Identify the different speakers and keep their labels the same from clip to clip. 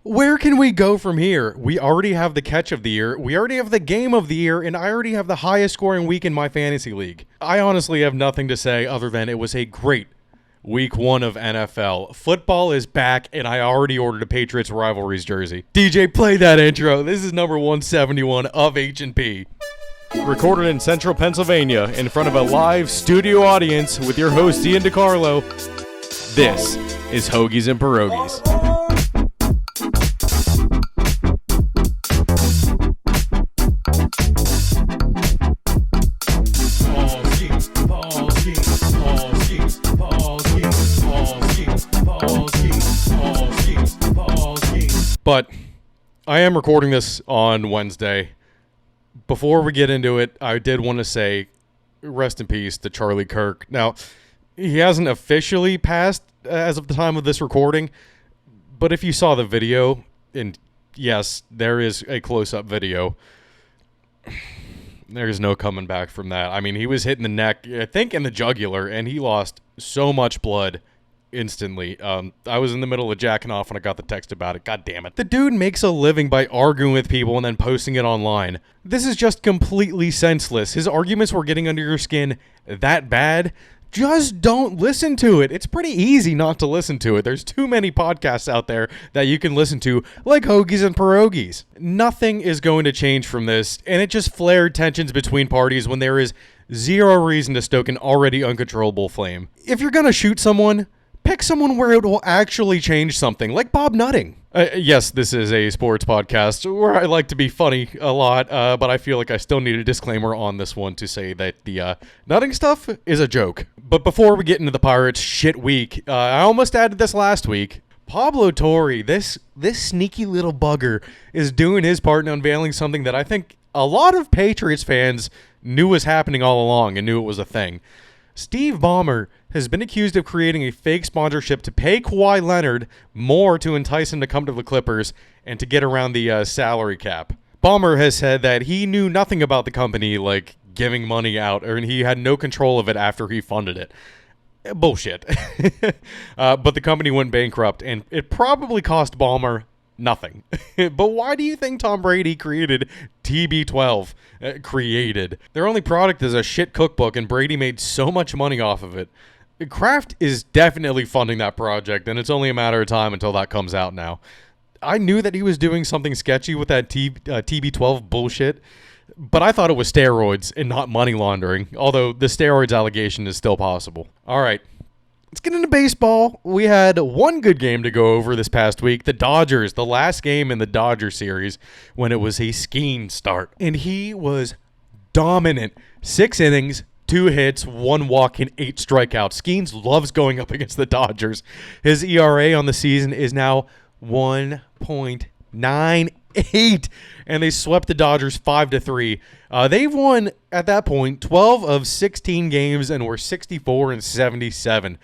Speaker 1: Where can we go from here? We already have the catch of the year, we already have the game of the year, and I already have the highest scoring week in my fantasy league. I honestly have nothing to say other than it was a great week 1 of NFL. Football is back, and I already ordered a Patriots rivalries jersey. DJ, play that intro. This is number 171 of HN'P. Recorded in central Pennsylvania in front of a live studio audience with your host Ian DiCarlo. This is Hoagies and Pierogis. But I am recording this on Wednesday. Before we get into it, I did want to say rest in peace to Charlie Kirk. Now, he hasn't officially passed as of the time of this recording, but if you saw the video, and yes, there is a close-up video, there's no coming back from that. I mean, he was hit in the neck, I think in the jugular, and he lost so much blood instantly. I was in the middle of jacking off when I got the text about it. God damn it. The dude makes a living by arguing with people and then posting it online. This is just completely senseless. His arguments were getting under your skin that bad. Just don't listen to it. It's pretty easy not to listen to it. There's too many podcasts out there that you can listen to, like Hoagies and Pierogis. Nothing is going to change from this, and it just flared tensions between parties when there is zero reason to stoke an already uncontrollable flame. If you're gonna shoot someone, pick someone where it will actually change something, like Bob Nutting. Yes, this is a sports podcast where I like to be funny a lot, but I feel like I still need a disclaimer on this one to say that the nutting stuff is a joke. But before we get into the Pirates' shit week, I almost added this last week. Pablo Torre, this sneaky little bugger, is doing his part in unveiling something that I think a lot of Patriots fans knew was happening all along and knew it was a thing. Steve Ballmer has been accused of creating a fake sponsorship to pay Kawhi Leonard more to entice him to come to the Clippers and to get around the salary cap. Ballmer has said that he knew nothing about the company, like giving money out, or he had no control of it after he funded it. Bullshit. But the company went bankrupt, and it probably cost Ballmer nothing. But why do you think Tom Brady created TB12? Their only product is a shit cookbook, and Brady made so much money off of it. Kraft is definitely funding that project, and it's only a matter of time until that comes out now. I knew that he was doing something sketchy with that TB12 bullshit, but I thought it was steroids and not money laundering, although the steroids allegation is still possible. All right. Let's get into baseball. We had one good game to go over this past week. The Dodgers, the last game in the Dodger series when it was a Skeen start. And he was dominant. 6 innings, 2 hits, 1 walk, and 8 strikeouts. Skeens loves going up against the Dodgers. His ERA on the season is now 1.98. And they swept the Dodgers 5-3. They've won, at that point, 12 of 16 games and were 64-77.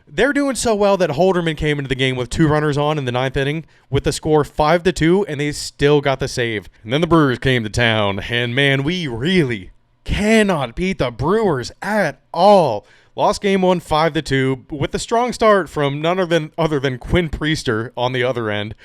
Speaker 1: They're doing so well that Holderman came into the game with 2 runners on in the 9th inning with the score 5-2, and they still got the save. And then the Brewers came to town, and man, we really cannot beat the Brewers at all. Lost game 1 5-2 with a strong start from none other than Quinn Priester on the other end.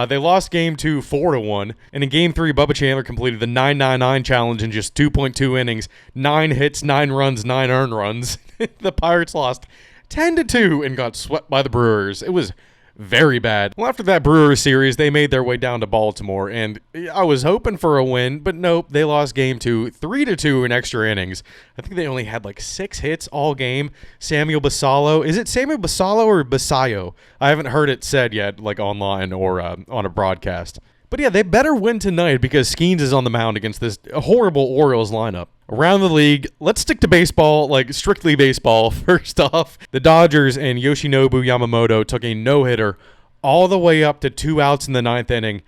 Speaker 1: They lost game 2 4-1, and in game 3, Bubba Chandler completed the 9-9-9 challenge in just 2.2 innings, 9 hits, 9 runs, 9 earned runs. The Pirates lost 10-2 and got swept by the Brewers. It was very bad. Well, after that Brewers series, they made their way down to Baltimore, and I was hoping for a win, but nope, they lost game 2, 3-2 in extra innings. I think they only had like 6 hits all game. Samuel Basallo, is it Samuel Basallo or Basayo? I haven't heard it said yet, like online or on a broadcast. But yeah, they better win tonight because Skeens is on the mound against this horrible Orioles lineup. Around the league, let's stick to baseball, like strictly baseball. First off, the Dodgers and Yoshinobu Yamamoto took a no-hitter all the way up to 2 outs in the 9th inning,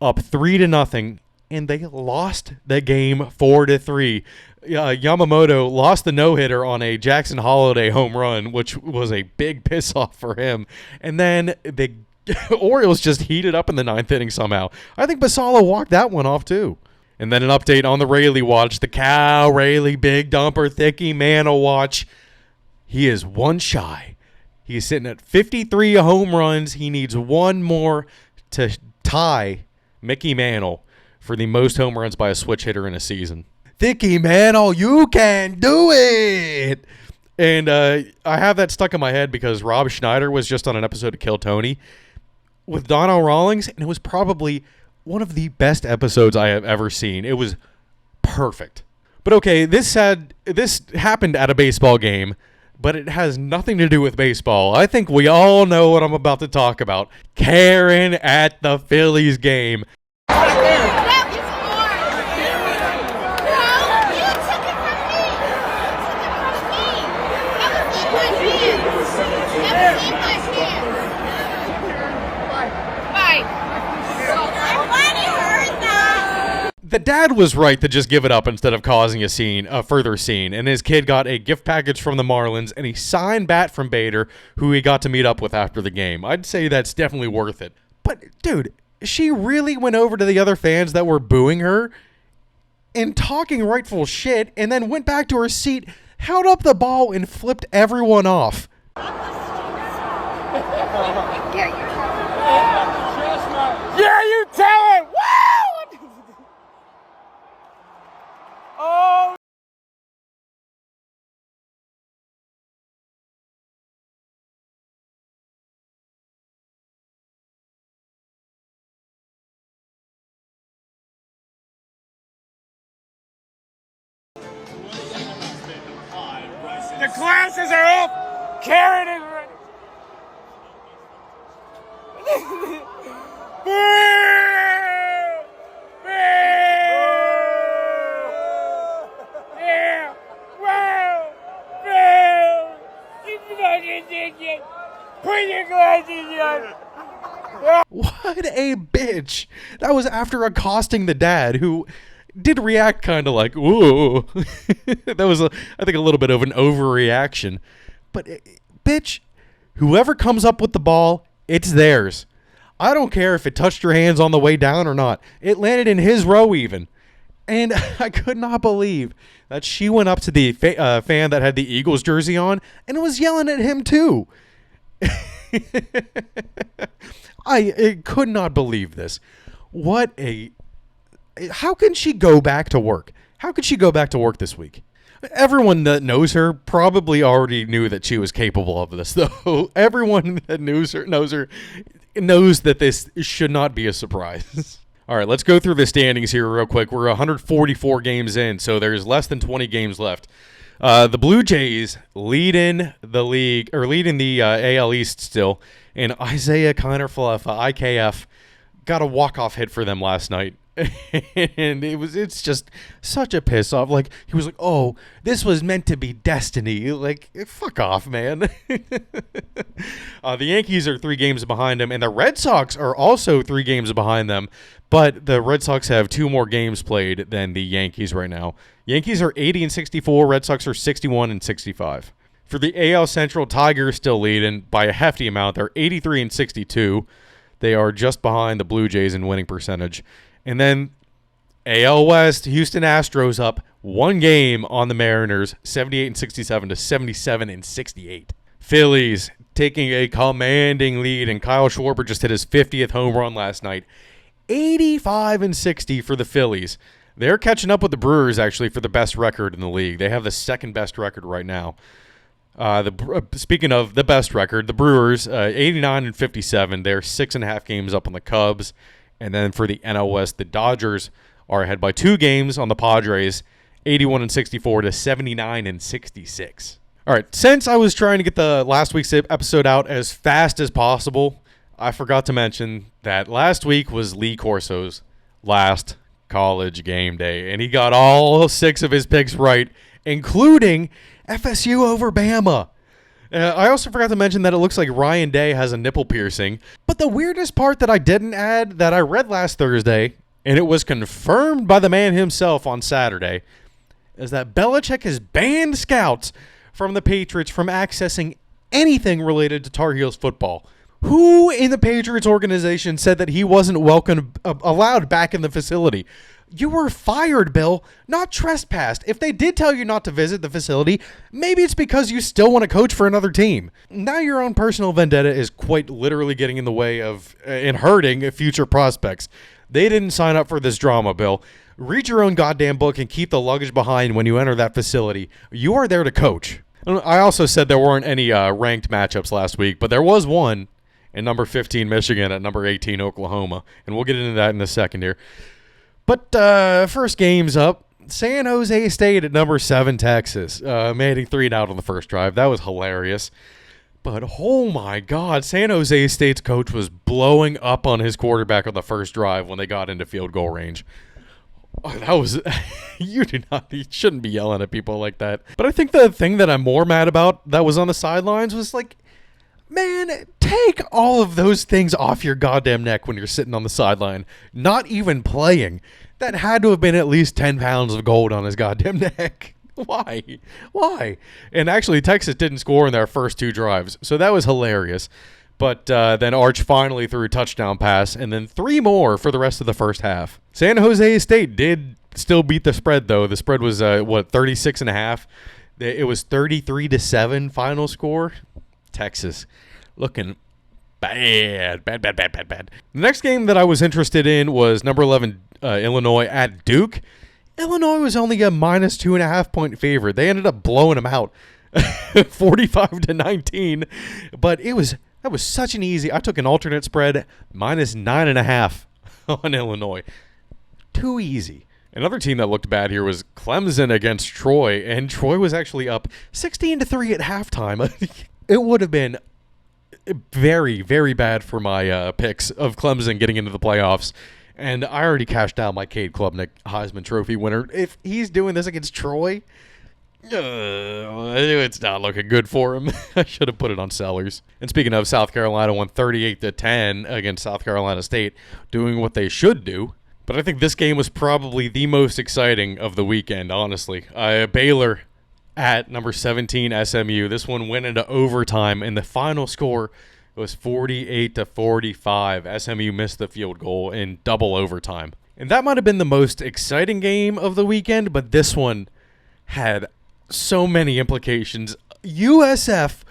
Speaker 1: up 3-0, and they lost the game 4-3. Yamamoto lost the no-hitter on a Jackson Holiday home run, which was a big piss-off for him. And then the Orioles just heated up in the 9th inning somehow. I think Basallo walked that one off too. And then an update on the Rayleigh watch. The Cal Rayleigh big dumper thicky man watch. He is 1 shy. He is sitting at 53 home runs. He needs 1 more to tie Mickey Mantle for the most home runs by a switch hitter in a season. Mickey Mantle, you can do it! And I have that stuck in my head because Rob Schneider was just on an episode of Kill Tony with Donnell Rawlings, and it was probably one of the best episodes I have ever seen. It was perfect. But okay, this happened at a baseball game, but it has nothing to do with baseball. I think we all know what I'm about to talk about. Karen at the Phillies game. The dad was right to just give it up instead of causing a further scene, and his kid got a gift package from the Marlins and a signed bat from Bader, who he got to meet up with after the game. I'd say that's definitely worth it. But, dude, she really went over to the other fans that were booing her and talking rightful shit, and then went back to her seat, held up the ball, and flipped everyone off.
Speaker 2: Yeah, you tell it! Woo! Oh! The glasses are off! Karen is ready! Put your glasses on!
Speaker 1: What a bitch! That was after accosting the dad, who did react kind of like, ooh. That was, I think, a little bit of an overreaction. But, bitch, whoever comes up with the ball, it's theirs. I don't care if it touched your hands on the way down or not. It landed in his row even. And I could not believe that she went up to the fan that had the Eagles jersey on and was yelling at him too. I could not believe this. How can she go back to work? How could she go back to work this week? Everyone that knows her probably already knew that she was capable of this, though. Everyone that knows that this should not be a surprise. All right, let's go through the standings here real quick. We're 144 games in, so there's less than 20 games left. The Blue Jays leading the AL East still, and Isaiah Kiner-Falefa, IKF, got a walk-off hit for them last night. And it's just such a piss off. Like, he was like, oh, this was meant to be destiny. Like, fuck off, man. The Yankees are 3 games behind them, and the Red Sox are also 3 games behind them, but the Red Sox have 2 more games played than the Yankees right now. Yankees are 80-64, Red Sox are 61-65. For the AL Central, Tigers still leading by a hefty amount. They're 83-62. They are just behind the Blue Jays in winning percentage. And then AL West, Houston Astros up 1 game on the Mariners, 78-67 to 77-68. Phillies taking a commanding lead, and Kyle Schwarber just hit his 50th home run last night. 85-60 for the Phillies. They're catching up with the Brewers, actually, for the best record in the league. They have the second best record right now. Speaking of the best record, the Brewers, 89-57. They're 6.5 games up on the Cubs. And then for the NL West, the Dodgers are ahead by 2 games on the Padres, 81-64 to 79-66. All right, since I was trying to get the last week's episode out as fast as possible, I forgot to mention that last week was Lee Corso's last college game day, and he got all 6 of his picks right, including FSU over Bama. I also forgot to mention that it looks like Ryan Day has a nipple piercing. But the weirdest part that I didn't add that I read last Thursday, and it was confirmed by the man himself on Saturday, is that Belichick has banned scouts from the Patriots from accessing anything related to Tar Heels football. Who in the Patriots organization said that he wasn't allowed back in the facility? You were fired, Bill, not trespassed. If they did tell you not to visit the facility, maybe it's because you still want to coach for another team. Now your own personal vendetta is quite literally getting in the way of and hurting future prospects. They didn't sign up for this drama, Bill. Read your own goddamn book and keep the luggage behind when you enter that facility. You are there to coach. I also said there weren't any ranked matchups last week, but there was one in number 15 Michigan at number 18 Oklahoma, and we'll get into that in a second here. But first game's up. San Jose State at number 7 Texas, making 3 and out on the first drive. That was hilarious. But oh my God, San Jose State's coach was blowing up on his quarterback on the first drive when they got into field goal range. Oh, that was you shouldn't be yelling at people like that. But I think the thing that I'm more mad about that was on the sidelines was like, man, take all of those things off your goddamn neck when you're sitting on the sideline, not even playing. That had to have been at least 10 pounds of gold on his goddamn neck. Why? And actually, Texas didn't score in their first 2 drives, so that was hilarious. But then Arch finally threw a touchdown pass, and then 3 more for the rest of the first half. San Jose State did still beat the spread, though. The spread was, 36.5. It was 33-7 final score. Texas looking bad. The next game that I was interested in was number 11 Illinois at Duke. Illinois was only a minus 2.5 point favorite. They ended up blowing them out 45-19. But that was such an easy. I took an alternate spread minus 9.5 on Illinois. Too easy. Another team that looked bad here was Clemson against Troy, and Troy was actually up 16-3 at halftime. It would have been very, very bad for my picks of Clemson getting into the playoffs. And I already cashed out my Cade Klubnik Heisman Trophy winner. If he's doing this against Troy, it's not looking good for him. I should have put it on Sellers. And speaking of, South Carolina won 38-10 against South Carolina State, doing what they should do. But I think this game was probably the most exciting of the weekend, honestly. Baylor at number 17 SMU. This one went into overtime, and the final score was 48-45. SMU missed the field goal in double overtime. And that might have been the most exciting game of the weekend, but this one had so many implications. USF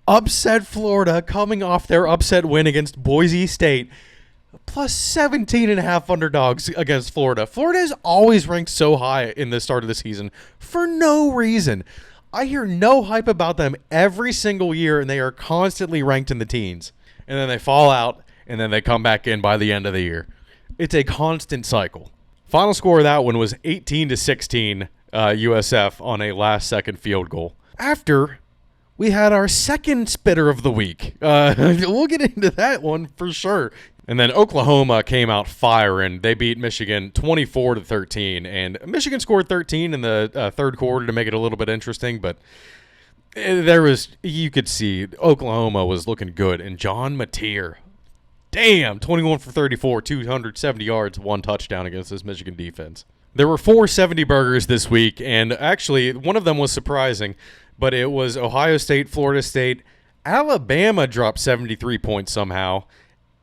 Speaker 1: upset Florida coming off their upset win against Boise State, plus 17.5 underdogs against Florida. Florida is always ranked so high in the start of the season for no reason. I hear no hype about them every single year, and they are constantly ranked in the teens. And then they fall out, and then they come back in by the end of the year. It's a constant cycle. Final score of that one was 18-16 USF on a last-second field goal. After we had our second spitter of the week. We'll get into that one for sure. And then Oklahoma came out firing. They beat Michigan 24-13, and Michigan scored 13 in the third quarter to make it a little bit interesting. But you could see Oklahoma was looking good. And John Mateer, damn, 21 for 34, 270 yards, 1 touchdown against this Michigan defense. There were 4 70 burgers this week, and actually one of them was surprising, but it was Ohio State, Florida State. Alabama dropped 73 points somehow.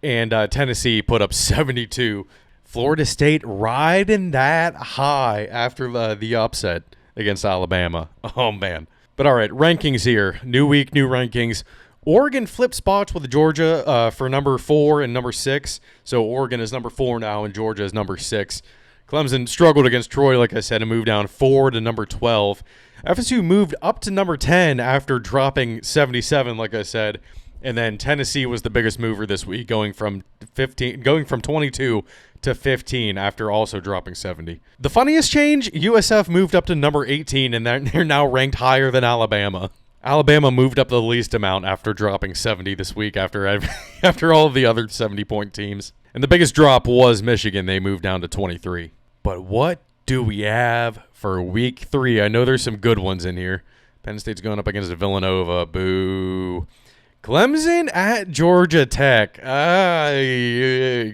Speaker 1: And Tennessee put up 72. Florida State riding that high after the upset against Alabama. Oh, man. But all right, rankings here. New week, new rankings. Oregon flipped spots with Georgia for number 4 and number 6. So Oregon is number 4 now, and Georgia is number 6. Clemson struggled against Troy, like I said, and moved down 4 to number 12. FSU moved up to number 10 after dropping 77, like I said. And then Tennessee was the biggest mover this week, going from 22 to 15 after also dropping 70. The funniest change, USF moved up to number 18, and they're now ranked higher than Alabama. Alabama moved up the least amount after dropping 70 this week after all of the other 70-point teams. And the biggest drop was Michigan. They moved down to 23. But what do we have for week 3? I know there's some good ones in here. Penn State's going up against Villanova. Boo. Clemson at Georgia Tech.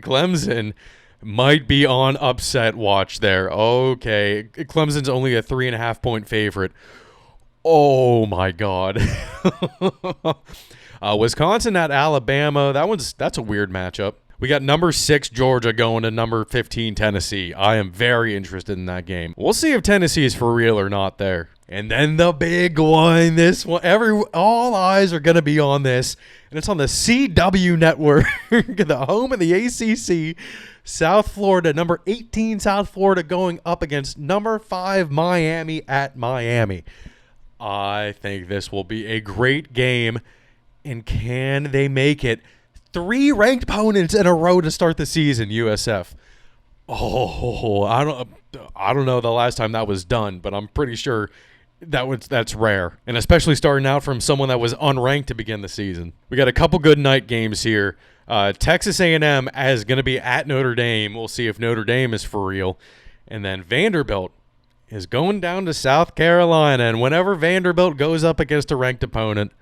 Speaker 1: Clemson might be on upset watch there. Okay. Clemson's only a 3.5 point favorite. Oh my God. Wisconsin at Alabama. That's a weird matchup. We got number 6 Georgia going to number 15 Tennessee. I am very interested in that game. We'll see if Tennessee is for real or not there. And then the big one, this one, all eyes are going to be on this, and it's on the CW network, the home of the ACC. South Florida, number 18 South Florida going up against number 5 Miami at Miami. I think this will be a great game, and can they make it? 3 ranked opponents in a row to start the season, USF. Oh, I don't know the last time that was done, but I'm pretty sure that's rare, and especially starting out from someone that was unranked to begin the season. We got a couple good night games here. Texas A&M is going to be at Notre Dame. We'll see if Notre Dame is for real. And then Vanderbilt is going down to South Carolina, and whenever Vanderbilt goes up against a ranked opponent,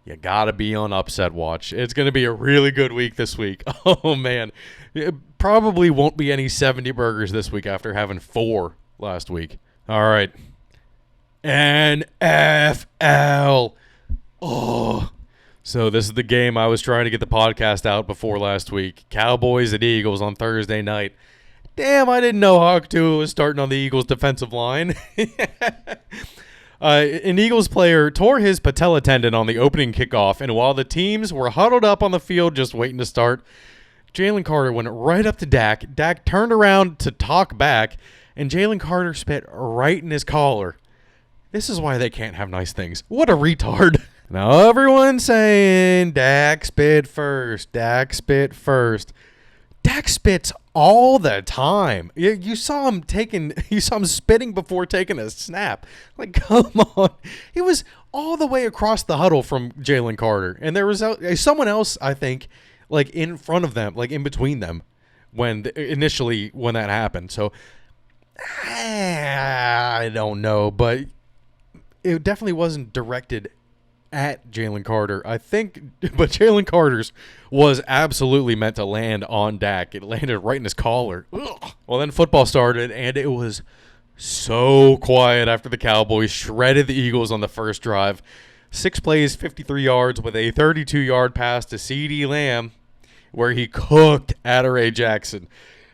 Speaker 1: you got to be on upset watch. It's going to be a really good week this week. Oh, man. It probably won't be any 70 burgers this week after having 4 last week. All right. NFL. Oh. So this is the game I was trying to get the podcast out before last week. Cowboys and Eagles on Thursday night. Damn, I didn't know Hawk 2 was starting on the Eagles defensive line. An Eagles player tore his patella tendon on the opening kickoff, and while the teams were huddled up on the field just waiting to start, Jalen Carter went right up to Dak. Dak turned around to talk back, and Jalen Carter spit right in his collar. This is why they can't have nice things. What a retard. Now everyone's saying Dak spit first. Dak spit first. Dak spits all the time. You saw him spitting before taking a snap. Like, come on. He was all the way across the huddle from Jalen Carter. And there was someone else, I think, like in front of them, like in between them when that happened. So I don't know, but it definitely wasn't directed at Jalen Carter, I think, but Jalen Carter's was absolutely meant to land on Dak. It landed right in his collar. Ugh. Well, then football started, and it was so quiet after the Cowboys shredded the Eagles on the first drive. 6 plays, 53 yards with a 32-yard pass to CeeDee Lamb, where he cooked Adoree Jackson.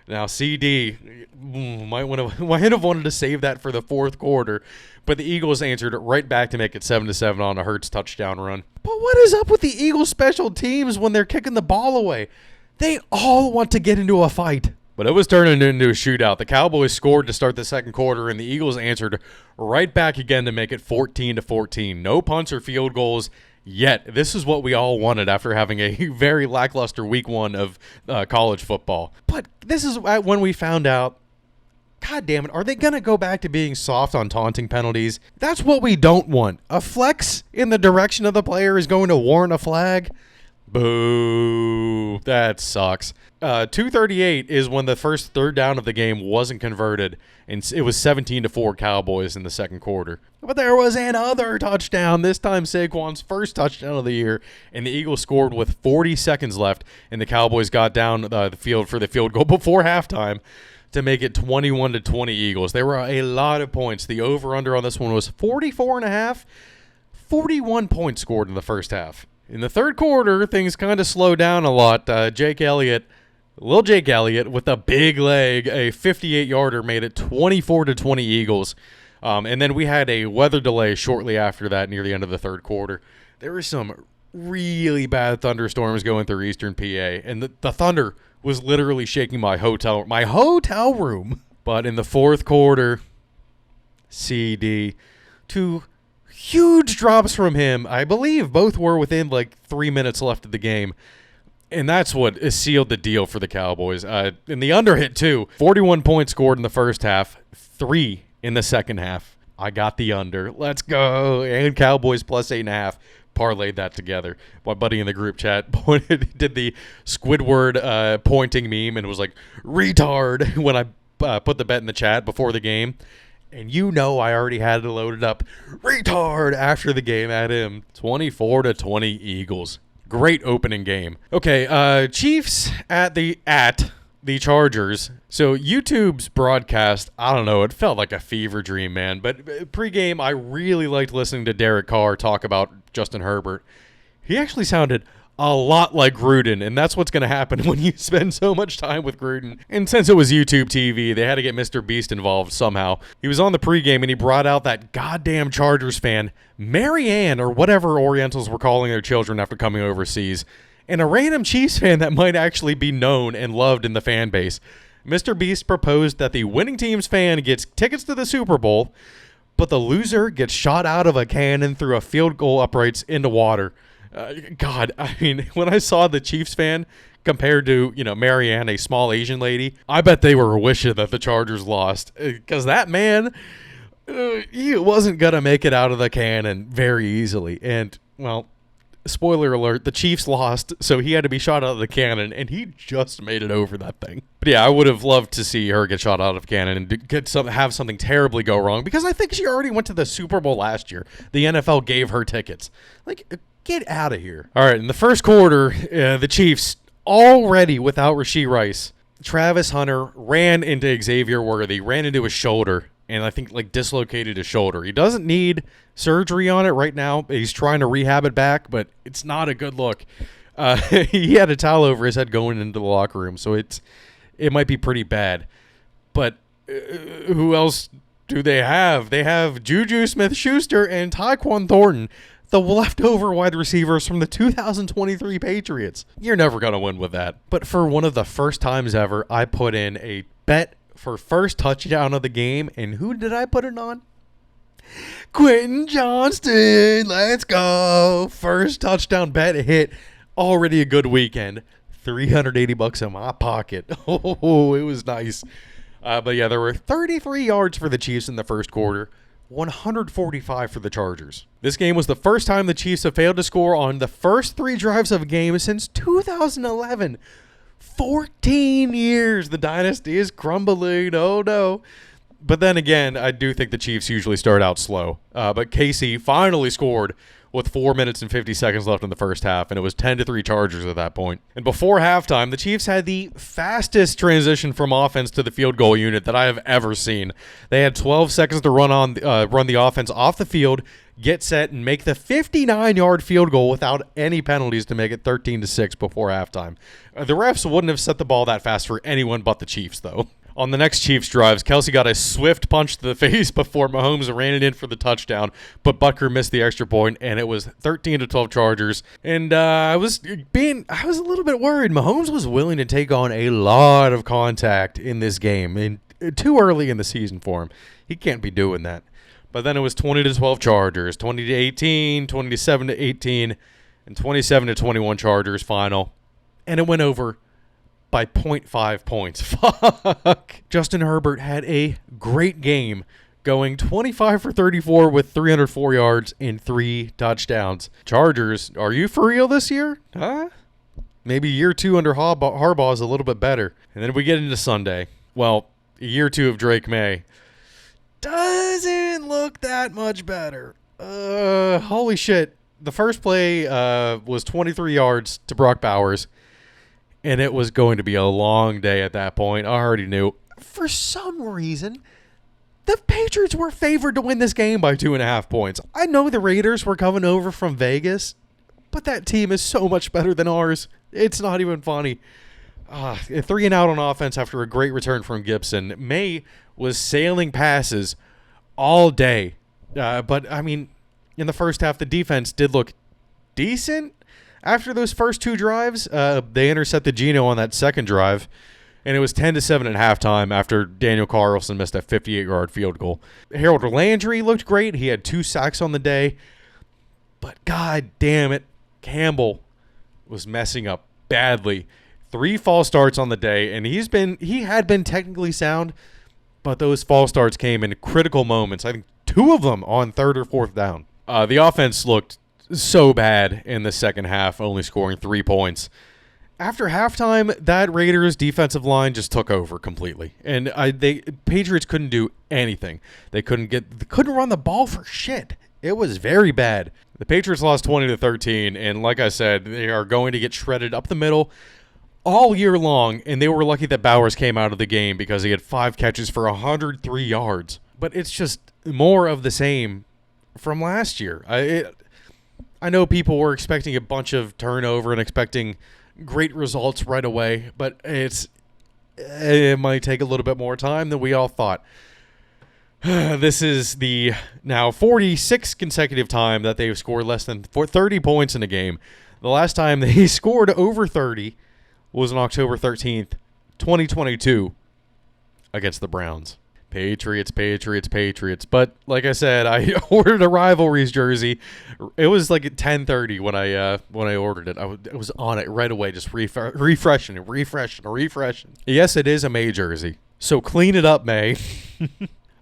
Speaker 1: Now, CD might have wanted to save that for the fourth quarter, but the Eagles answered it right back to make it 7-7 on a Hurts touchdown run. But what is up with the Eagles special teams when they're kicking the ball away? They all want to get into a fight. But it was turning into a shootout. The Cowboys scored to start the second quarter, and the Eagles answered right back again to make it 14-14. No punts or field goals yet. This is what we all wanted after having a very lackluster week 1 of college football. But this is when we found out, God damn it, are they going to go back to being soft on taunting penalties? That's what we don't want. A flex in the direction of the player is going to warrant a flag? Boo. That sucks. 2:38 is when the first third down of the game wasn't converted, and it was 17-4 Cowboys in the second quarter. But there was another touchdown, this time Saquon's first touchdown of the year, and the Eagles scored with 40 seconds left, and the Cowboys got down the field for the field goal before halftime to make it 21-20 Eagles. There were a lot of points. The over-under on this one was 44.5. 41 points scored in the first half. In the third quarter, things kind of slowed down a lot. Lil Jake Elliott, with a big leg, a 58-yarder, made it 24-20 Eagles. And then we had a weather delay shortly after that near the end of the third quarter. There were some really bad thunderstorms going through eastern PA, and the thunder was literally shaking my hotel room. But in the fourth quarter, CD, 2 huge drops from him. I believe both were within like 3 minutes left of the game. And that's what sealed the deal for the Cowboys. And the under hit, too. 41 points scored in the first half, 3 in the second half. I got the under. Let's go. And Cowboys plus 8.5. Parlayed that together. My buddy in the group chat did the Squidward pointing meme and was like, retard, when I put the bet in the chat before the game. And you know I already had it loaded up. Retard after the game at him. 24-20 Eagles. Great opening game. Okay, Chiefs at the the Chargers. So YouTube's broadcast, I don't know, it felt like a fever dream, man. But pregame, I really liked listening to Derek Carr talk about Justin Herbert. He actually sounded a lot like Gruden, and that's what's going to happen when you spend so much time with Gruden. And since it was YouTube TV, they had to get Mr. Beast involved somehow. He was on the pregame, and he brought out that goddamn Chargers fan, Mary Ann, or whatever Orientals were calling their children after coming overseas, and a random Chiefs fan that might actually be known and loved in the fan base. Mr. Beast proposed that the winning team's fan gets tickets to the Super Bowl, but the loser gets shot out of a cannon through a field goal uprights into water. God, I mean, when I saw the Chiefs fan compared to, Mary Ann, a small Asian lady, I bet they were wishing that the Chargers lost. Because that man, he wasn't going to make it out of the cannon very easily. And, well, spoiler alert, the Chiefs lost, so he had to be shot out of the cannon, and he just made it over that thing. But yeah, I would have loved to see her get shot out of cannon and have something terribly go wrong, because I think she already went to the Super Bowl last year. The NFL gave her tickets. Get out of here. All right, in the first quarter, the Chiefs, already without Rashee Rice, Travis Hunter ran into Xavier Worthy, ran into his shoulder, and I think dislocated his shoulder. He doesn't need surgery on it right now. He's trying to rehab it back, but it's not a good look. He had a towel over his head going into the locker room, so it might be pretty bad. But who else do they have? They have Juju Smith-Schuster and Tyquan Thornton, the leftover wide receivers from the 2023 Patriots. You're never going to win with that. But for one of the first times ever, I put in a bet for first touchdown of the game. And who did I put it on? Quentin Johnston. Let's go. First touchdown bet hit. Already a good weekend. $380 in my pocket. Oh, it was nice. But yeah, there were 33 yards for the Chiefs in the first quarter. 145 for the Chargers. This game was the first time the Chiefs have failed to score on the first 3 drives of a game since 2011. 14 years. The dynasty is crumbling. Oh, no. But then again, I do think the Chiefs usually start out slow. But Casey finally scored with 4 minutes and 50 seconds left in the first half, and it was 10-3 Chargers at that point. And before halftime, the Chiefs had the fastest transition from offense to the field goal unit that I have ever seen. They had 12 seconds to run the offense off the field, get set, and make the 59-yard field goal without any penalties to make it 13-6 before halftime. The refs wouldn't have set the ball that fast for anyone but the Chiefs, though. On the next Chiefs drives, Kelsey got a swift punch to the face before Mahomes ran it in for the touchdown, but Butker missed the extra point, and it was 13-12 Chargers. And I was a little bit worried. Mahomes was willing to take on a lot of contact in this game, and too early in the season for him. He can't be doing that. But then it was 20-12 Chargers, 20-18, 27-18, and 27-21 Chargers final, and it went over by 0.5 points. Fuck. Justin Herbert had a great game, going 25 for 34 with 304 yards and 3 touchdowns. Chargers, are you for real this year? Huh? Maybe year 2 under Harbaugh is a little bit better. And then we get into Sunday. Well, year 2 of Drake May doesn't look that much better. Holy shit. The first play was 23 yards to Brock Bowers. And it was going to be a long day at that point. I already knew. For some reason, the Patriots were favored to win this game by 2.5 points. I know the Raiders were coming over from Vegas, but that team is so much better than ours. It's not even funny. 3 and out on offense after a great return from Gibson. May was sailing passes all day. But, I mean, in the first half, the defense did look decent. After those first 2 drives, they intercepted Geno on that second drive, and it was 10-7 at halftime after Daniel Carlson missed a 58-yard field goal. Harold Landry looked great. He had 2 sacks on the day, but god damn it, Campbell was messing up badly. 3 false starts on the day, and he had been technically sound, but those false starts came in critical moments. I think 2 of them on 3rd or 4th down. The offense looked so bad in the second half, only scoring 3 points. After halftime, that Raiders defensive line just took over completely, and Patriots couldn't do anything. They couldn't run the ball for shit. It was very bad. The Patriots lost 20-13, and like I said, they are going to get shredded up the middle all year long, and they were lucky that Bowers came out of the game because he had 5 catches for 103 yards. But it's just more of the same from last year. I know people were expecting a bunch of turnover and expecting great results right away, but it might take a little bit more time than we all thought. This is the now 46th consecutive time that they've scored less than 30 points in a game. The last time they scored over 30 was on October 13th, 2022 against the Browns. Patriots. But like I said, I ordered a Rivalries jersey. It was like at 10:30 when I ordered it. I was on it right away, just refreshing. Yes, it is a May jersey. So clean it up, May.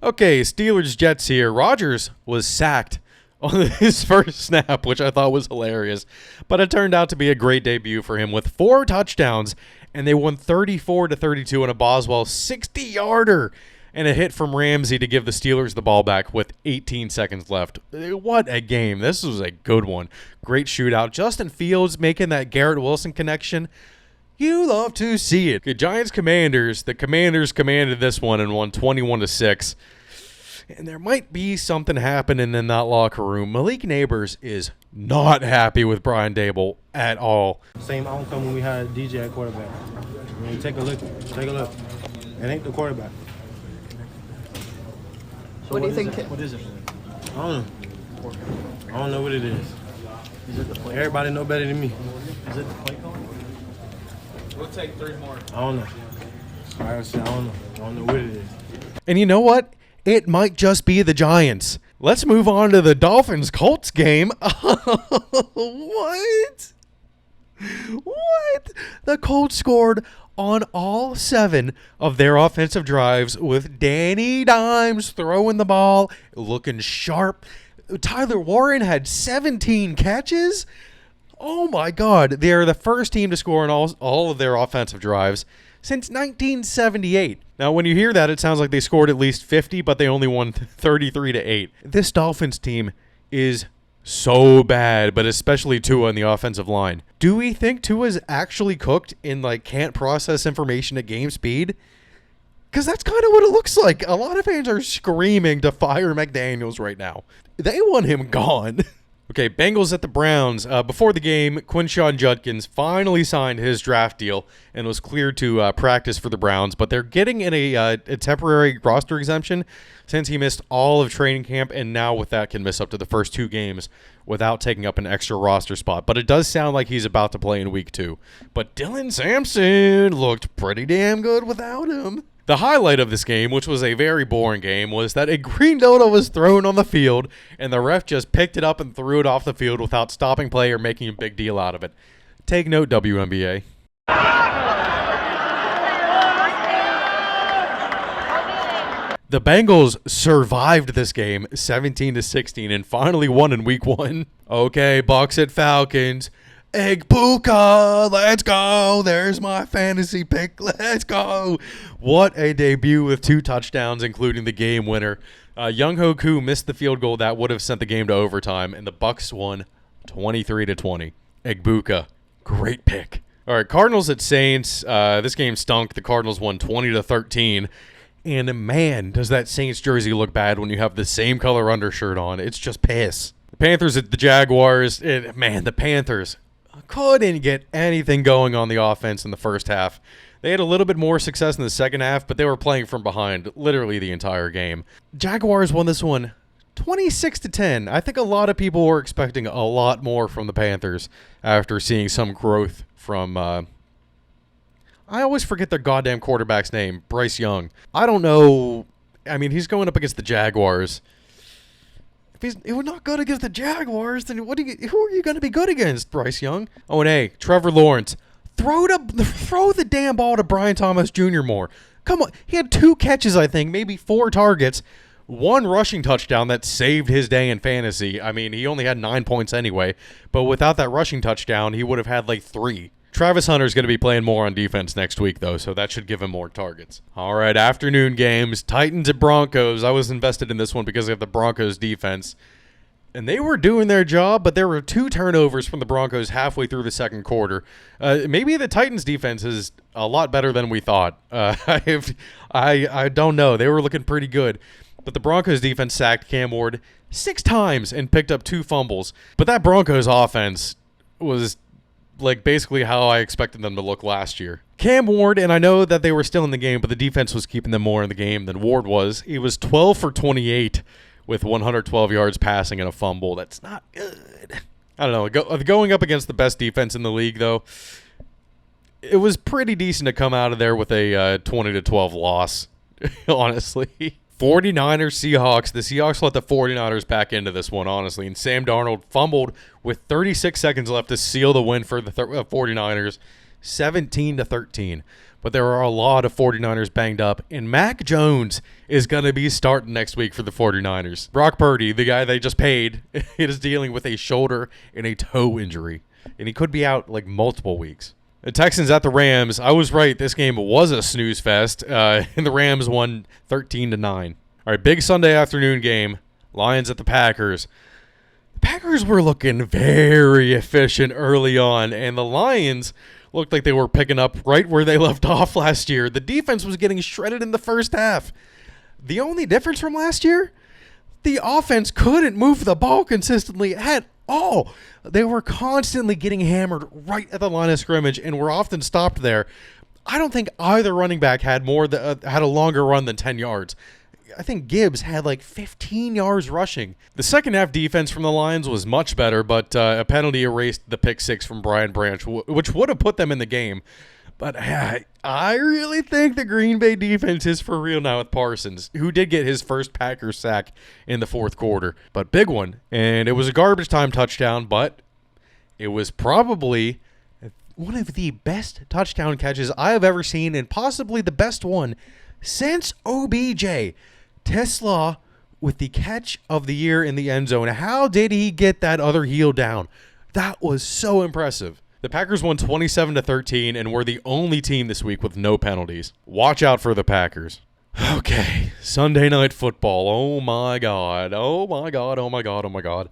Speaker 1: Okay, Steelers Jets here. Rodgers was sacked on his first snap, which I thought was hilarious. But it turned out to be a great debut for him with 4 touchdowns, and they won 34-32 on a Boswell 60-yarder and a hit from Ramsey to give the Steelers the ball back with 18 seconds left. What a game. This was a good one. Great shootout. Justin Fields making that Garrett Wilson connection. You love to see it. Good Giants-Commanders. The Commanders commanded this one and won 21-6. And there might be something happening in that locker room. Malik Neighbors is not happy with Brian Dable at all.
Speaker 3: Same outcome when we had DJ at quarterback. I mean, take a look. It ain't the quarterback.
Speaker 4: So what do you think?
Speaker 3: What is it? I don't know what it is.
Speaker 4: Is it the play?
Speaker 3: Everybody know better than me.
Speaker 4: Is it the play call?
Speaker 2: We'll take 3 more.
Speaker 3: I don't know. I don't know what it is.
Speaker 1: And you know what? It might just be the Giants. Let's move on to the Dolphins-Colts game. What? The Colts scored on all 7 of their offensive drives with Danny Dimes throwing the ball, looking sharp. Tyler Warren had 17 catches. Oh, my God. They are the first team to score on all of their offensive drives since 1978. Now, when you hear that, it sounds like they scored at least 50, but they only won 33-8. This Dolphins team is so bad, but especially Tua on the offensive line. Do we think Tua's actually cooked and can't process information at game speed? Because that's kind of what it looks like. A lot of fans are screaming to fire McDaniels right now. They want him gone. Okay, Bengals at the Browns. Before the game, Quinshon Judkins finally signed his draft deal and was cleared to practice for the Browns, but they're getting in a temporary roster exemption since he missed all of training camp, and now with that can miss up to the first 2 games without taking up an extra roster spot. But it does sound like he's about to play in week 2. But Dylan Sampson looked pretty damn good without him. The highlight of this game, which was a very boring game, was that a green dodo was thrown on the field, and the ref just picked it up and threw it off the field without stopping play or making a big deal out of it. Take note, WNBA. The Bengals survived this game 17-16 and finally won in week 1. Okay, Bucks at Falcons. Egbuka, let's go. There's my fantasy pick. Let's go. What a debut with 2 touchdowns, including the game winner. Young Hoku missed the field goal that would have sent the game to overtime, and the Bucks won 23-20. Egbuka, great pick. All right, Cardinals at Saints. This game stunk. The Cardinals won 20-13. And man, does that Saints jersey look bad when you have the same color undershirt on. It's just piss. The Panthers at the Jaguars. The Panthers couldn't get anything going on the offense in the first half. They had a little bit more success in the second half, but they were playing from behind literally the entire game. Jaguars won this one 26-10. I think a lot of people were expecting a lot more from the Panthers after seeing some growth from I always forget their goddamn quarterback's name, Bryce Young. I don't know. I mean, he's going up against the Jaguars. If we're not good against the Jaguars, then who are you going to be good against, Bryce Young? Oh, and hey, Trevor Lawrence. Throw the damn ball to Brian Thomas Jr. more. Come on. He had 2 catches, I think, maybe 4 targets, 1 rushing touchdown that saved his day in fantasy. I mean, he only had 9 points anyway, but without that rushing touchdown, he would have had 3. Travis Hunter's going to be playing more on defense next week, though, so that should give him more targets. All right, afternoon games. Titans at Broncos. I was invested in this one because of the Broncos defense. And they were doing their job, but there were 2 turnovers from the Broncos halfway through the second quarter. Maybe the Titans' defense is a lot better than we thought. I don't know. They were looking pretty good. But the Broncos' defense sacked Cam Ward 6 times and picked up 2 fumbles. But that Broncos' offense was like basically how I expected them to look last year. Cam Ward, and I know that they were still in the game, but the defense was keeping them more in the game than Ward was. He was 12 for 28 with 112 yards passing and a fumble. That's not good. I don't know. Going up against the best defense in the league, though, it was pretty decent to come out of there with a 20-12 loss, honestly. 49ers Seahawks. The Seahawks let the 49ers back into this one, honestly. And Sam Darnold fumbled with 36 seconds left to seal the win for the 49ers, 17-13. But there are a lot of 49ers banged up. And Mac Jones is going to be starting next week for the 49ers. Brock Purdy, the guy they just paid, is dealing with a shoulder and a toe injury. And he could be out like multiple weeks. The Texans at the Rams. I was right. This game was a snooze fest. And the Rams won 13-9. All right, big Sunday afternoon game. Lions at the Packers. The Packers were looking very efficient early on, and the Lions looked like they were picking up right where they left off last year. The defense was getting shredded in the first half. The only difference from last year, the offense couldn't move the ball consistently at all. They were constantly getting hammered right at the line of scrimmage and were often stopped there. I don't think either running back had a longer run than 10 yards. I think Gibbs had like 15 yards rushing. The second half defense from the Lions was much better, but a penalty erased the pick 6 from Brian Branch, which would have put them in the game. But I really think the Green Bay defense is for real now with Parsons, who did get his first Packers sack in the fourth quarter. But big one, and it was a garbage time touchdown, but it was probably one of the best touchdown catches I have ever seen, and possibly the best one since OBJ. Tesla with the catch of the year in the end zone. How did he get that other heel down? That was so impressive. The Packers won 27-13 and were the only team this week with no penalties. Watch out for the Packers. Okay, Sunday Night Football. Oh my God. Oh my God. Oh my God. Oh my God.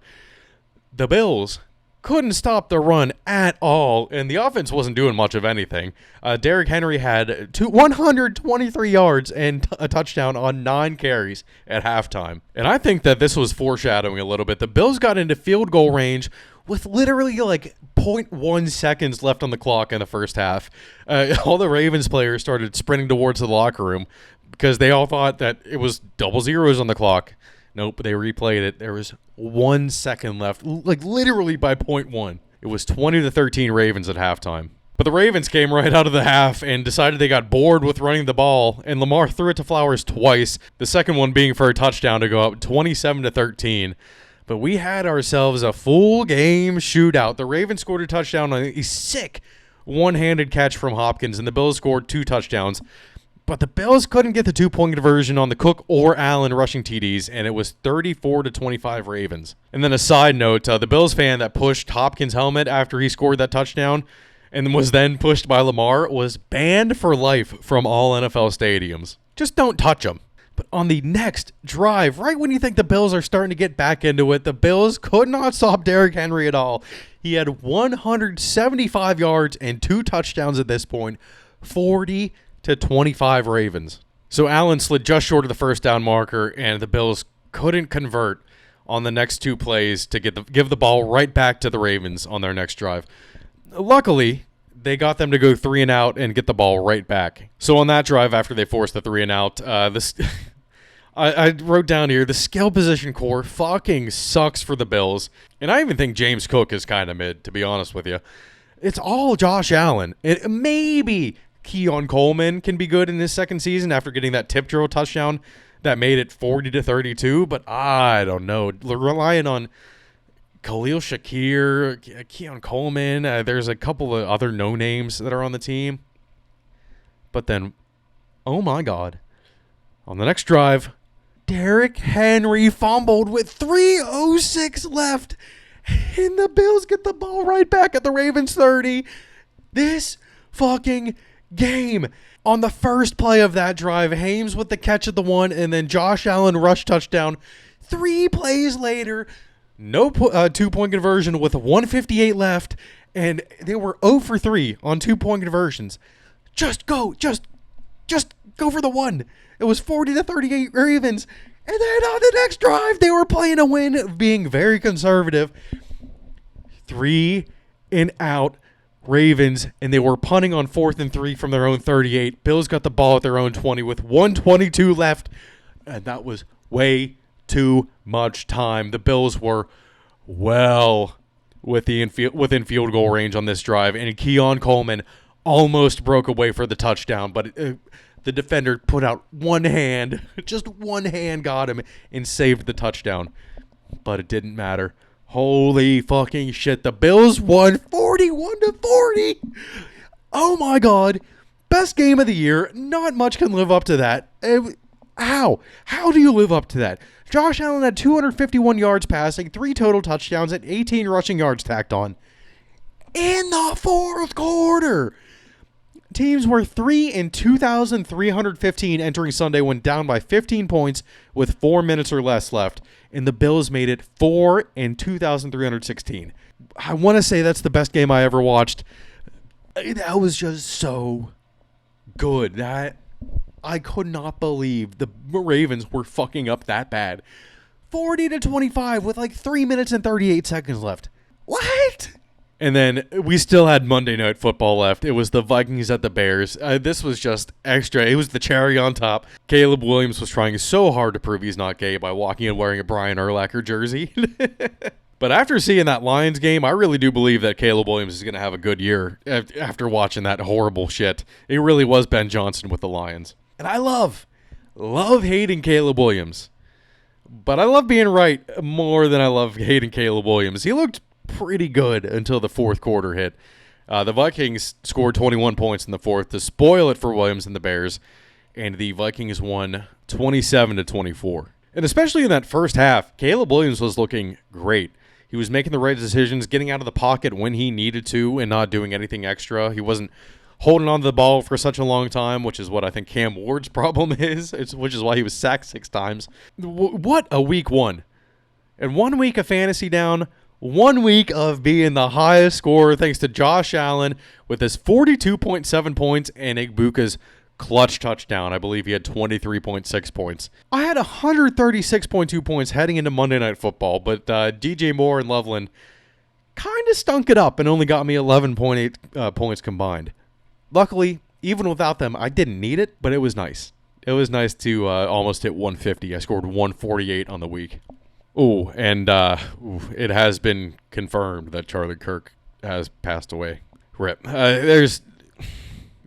Speaker 1: The Bills couldn't stop the run at all, and the offense wasn't doing much of anything. Derrick Henry had 123 yards and a touchdown on 9 carries at halftime. And I think that this was foreshadowing a little bit. The Bills got into field goal range with literally like 0.1 seconds left on the clock in the first half. All the Ravens players started sprinting towards the locker room because they all thought that it was double zeros on the clock. Nope, they replayed it. There was 1 second left, like literally by 0.1. It was 20-13 Ravens at halftime. But the Ravens came right out of the half and decided they got bored with running the ball, and Lamar threw it to Flowers twice, the second one being for a touchdown to go up 27-13. But we had ourselves a full game shootout. The Ravens scored a touchdown on a sick one-handed catch from Hopkins, and the Bills scored 2 touchdowns. But the Bills couldn't get the 2-point conversion on the Cook or Allen rushing TDs, and it was 34-25 Ravens. And then a side note, the Bills fan that pushed Hopkins' helmet after he scored that touchdown and was then pushed by Lamar was banned for life from all NFL stadiums. Just don't touch him. But on the next drive, right when you think the Bills are starting to get back into it, the Bills could not stop Derrick Henry at all. He had 175 yards and 2 touchdowns at this point, 40-25 Ravens. So Allen slid just short of the first down marker, and the Bills couldn't convert on the next 2 plays to give the ball right back to the Ravens on their next drive. Luckily, they got them to go 3 and out and get the ball right back. So on that drive, after they forced the 3 and out, I wrote down here, the skill position core fucking sucks for the Bills. And I even think James Cook is kind of mid, to be honest with you. It's all Josh Allen. Maybe Keon Coleman can be good in his second season after getting that tip drill touchdown that made it 40-32, but I don't know. Relying on Khalil Shakir, Keon Coleman, there's a couple of other no-names that are on the team. But then, oh my God, on the next drive, Derrick Henry fumbled with 3:06 left, and the Bills get the ball right back at the Ravens 30. This fucking game. On the first play of that drive, Hames with the catch at the 1, and then Josh Allen rush touchdown. 3 plays later, no 2-point conversion with 158 left, and they were 0 for 3 on 2-point conversions. Just go for the one. It was 40-38 Ravens. And then on the next drive, they were playing a win, being very conservative. 3 and out Ravens, and they were punting on 4th and 3 from their own 38. Bills got the ball at their own 20 with 1:22 left, and that was way too much time. The Bills were well within field goal range on this drive, and Keon Coleman almost broke away for the touchdown, but the defender put out one hand, just one hand got him and saved the touchdown. But it didn't matter. Holy fucking shit. The Bills won 41-40. Oh my God. Best game of the year. Not much can live up to that. How? How do you live up to that? Josh Allen had 251 yards passing, 3 total touchdowns, and 18 rushing yards tacked on in the fourth quarter. Teams were 3 and 2,315 entering Sunday when down by 15 points with 4 minutes or less left, and the Bills made it 4 and 2,316. I want to say that's the best game I ever watched. That was just so good. That I could not believe the Ravens were fucking up that bad. 40-25 with like 3 minutes and 38 seconds left. What? And then we still had Monday Night Football left. It was the Vikings at the Bears. This was just extra. It was the cherry on top. Caleb Williams was trying so hard to prove he's not gay by walking in wearing a Brian Urlacher jersey. But after seeing that Lions game, I really do believe that Caleb Williams is going to have a good year after watching that horrible shit. It really was Ben Johnson with the Lions. And I love hating Caleb Williams. But I love being right more than I love hating Caleb Williams. He looked pretty good until the fourth quarter hit. The Vikings scored 21 points in the fourth to spoil it for Williams and the Bears, and the Vikings won 27-24. And especially in that first half, Caleb Williams was looking great. He was making the right decisions, getting out of the pocket when he needed to, and not doing anything extra. He wasn't holding on to the ball for such a long time, which is what I think Cam Ward's problem is, which is why he was sacked 6 times. What a week one. And 1 week of fantasy down, 1 week of being the highest scorer thanks to Josh Allen with his 42.7 points and Igbuka's clutch touchdown. I believe he had 23.6 points. I had 136.2 points heading into Monday Night Football, but DJ Moore and Loveland kind of stunk it up and only got me 11.8 points combined. Luckily, even without them, I didn't need it, but it was nice. It was nice to almost hit 150. I scored 148 on the week. Oh, and it has been confirmed that Charlie Kirk has passed away. Rip. There's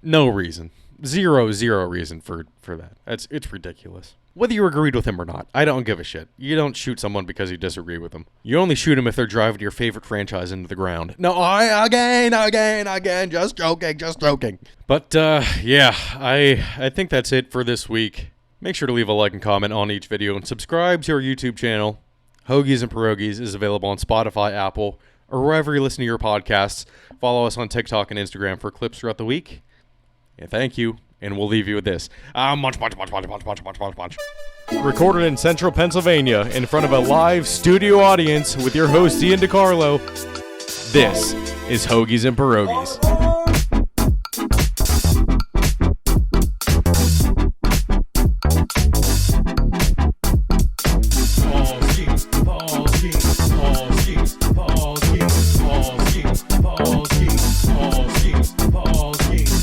Speaker 1: no reason. Zero reason for that. It's ridiculous. Whether you agreed with him or not, I don't give a shit. You don't shoot someone because you disagree with them. You only shoot them if they're driving your favorite franchise into the ground. No, again, just joking. But, yeah, I think that's it for this week. Make sure to leave a like and comment on each video and subscribe to our YouTube channel. Hoagies and Pierogis is available on Spotify, Apple, or wherever you listen to your podcasts. Follow us on TikTok and Instagram for clips throughout the week. And thank you, and we'll leave you with this. Munch. Recorded in central Pennsylvania in front of a live studio audience with your host, Ian DiCarlo, this is Hoagies and Pierogis.